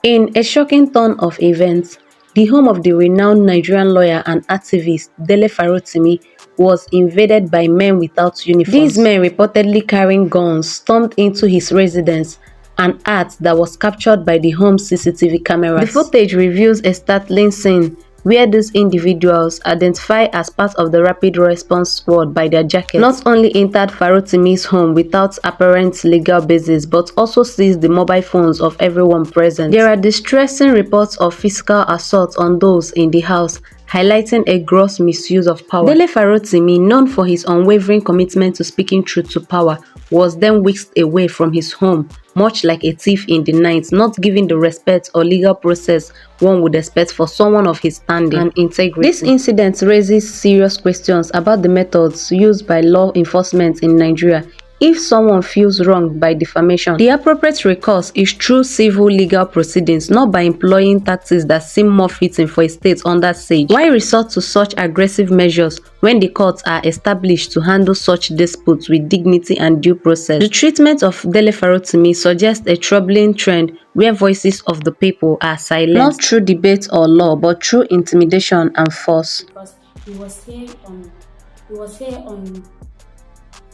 In a shocking turn of events, the home of the renowned Nigerian lawyer and activist Dele Farotimi was invaded by men without uniforms. These men, reportedly carrying guns, stormed into his residence, an act that was captured by the home's CCTV cameras. The footage reveals a startling scene where these individuals, identified as part of the Rapid Response Squad by their jackets, not only entered Farotimi's home without apparent legal basis but also seized the mobile phones of everyone present. There are distressing reports of physical assault on those in the house, highlighting a gross misuse of power. Dele Farotimi, known for his unwavering commitment to speaking truth to power, was then whisked away from his home, much like a thief in the night, not giving the respect or legal process one would expect for someone of his standing and integrity. This incident raises serious questions about the methods used by law enforcement in Nigeria. If someone feels wronged by defamation, the appropriate recourse is through civil legal proceedings, not by employing tactics that seem more fitting for a state under siege. Why resort to such aggressive measures when the courts are established to handle such disputes with dignity and due process? The treatment of Dele Farotimi suggests a troubling trend where voices of the people are silenced, not through debate or law, but through intimidation and force. Because he was here on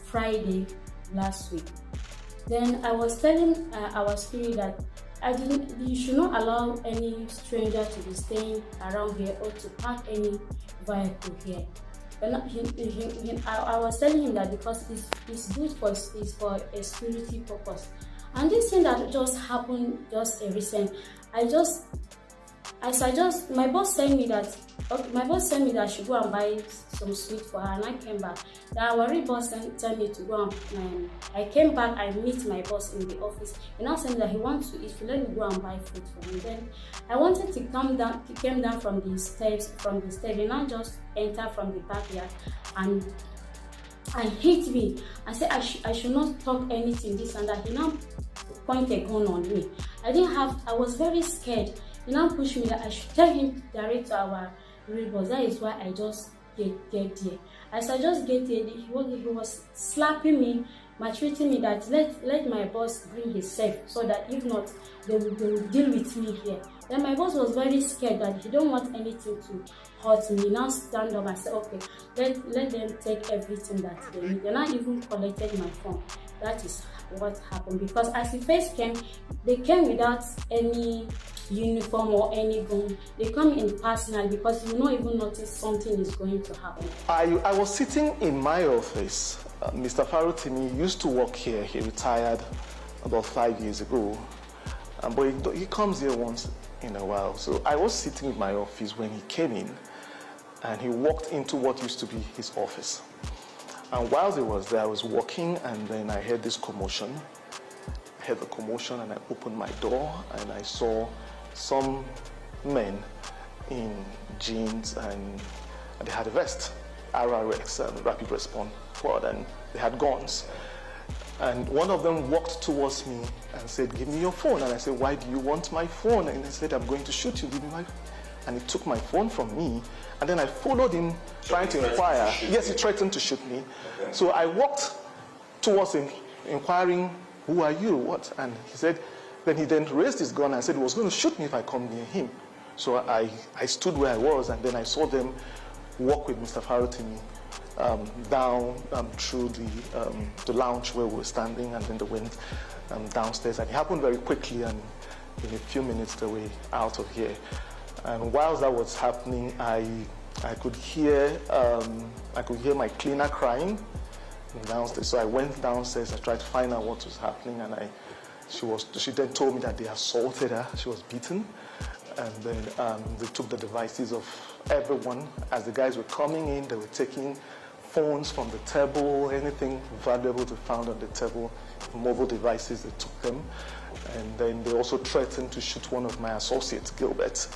Friday last week. Then I was telling our spirit that you should not allow any stranger to be staying around here or to park any vehicle here. But I was telling him that because it's good for a security purpose. And this thing that just happened just a recent, my boss sent me that I should go and buy some sweet for her, and I came back. The our boss sent me to go and I came back. I meet my boss in the office. He now said that he wants to eat. Let me go and buy food for him. Then I wanted to come down. He came down from the steps. He now just enter from the backyard and hit me. I said I should not talk anything this and that. He now point a gun on me. I was very scared. He now pushed me that I should tell him direct to our real boss. That is why I just get there. As I just get there, he was slapping me, maltreating me that let my boss bring his safe so that if not, they will deal with me here. Then my boss was very scared that he don't want anything to hurt me. He now stand up and say, okay, let them take everything that they need. They now even collected my phone. That is what happened, because as he first came, they came without any uniform or any gun. They come in personal because you not even notice something is going to happen. I was sitting in my office. Mr. Farotimi used to work here. He retired about 5 years ago, but he comes here once in a while. So I was sitting in my office when he came in, and he walked into what used to be his office. And while he was there, I was walking, and then I heard this commotion. I heard the commotion, and I opened my door, and I saw some men in jeans, and they had a vest, RRX, Rapid Response Squad, and they had guns. And one of them walked towards me and said, "Give me your phone." And I said, "Why do you want my phone?" And he said, "I'm going to shoot you, give me my phone." And he took my phone from me, and then I followed him, trying to inquire. Yes, he threatened to shoot me. Okay. So I walked towards him, inquiring, "Who are you? What?" And he said, then he raised his gun and said he was going to shoot me if I come near him. So I stood where I was, and then I saw them walk with Mr. Farotimi down through the lounge where we were standing, and then they went downstairs. And it happened very quickly, and in a few minutes they were out of here. And whilst that was happening, I could hear my cleaner crying downstairs. So I went downstairs. I tried to find out what was happening, and she then told me that they assaulted her. She was beaten, and then they took the devices of everyone. As the guys were coming in, they were taking phones from the table, anything valuable they found on the table, mobile devices. They took them, and then they also threatened to shoot one of my associates, Gilbert.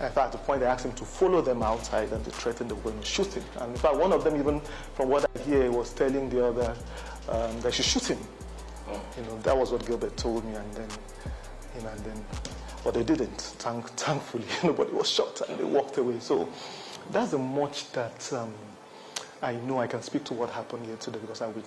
In fact, at the point they asked him to follow them outside, and they threatened they were going to shoot him. And in fact, one of them, even from what I hear, was telling the other that she shoot him. That was what Gilbert told me, and then, but they didn't. Thankfully, nobody was shot, and they walked away. So that's the much that I know. I can speak to what happened here today because I witnessed.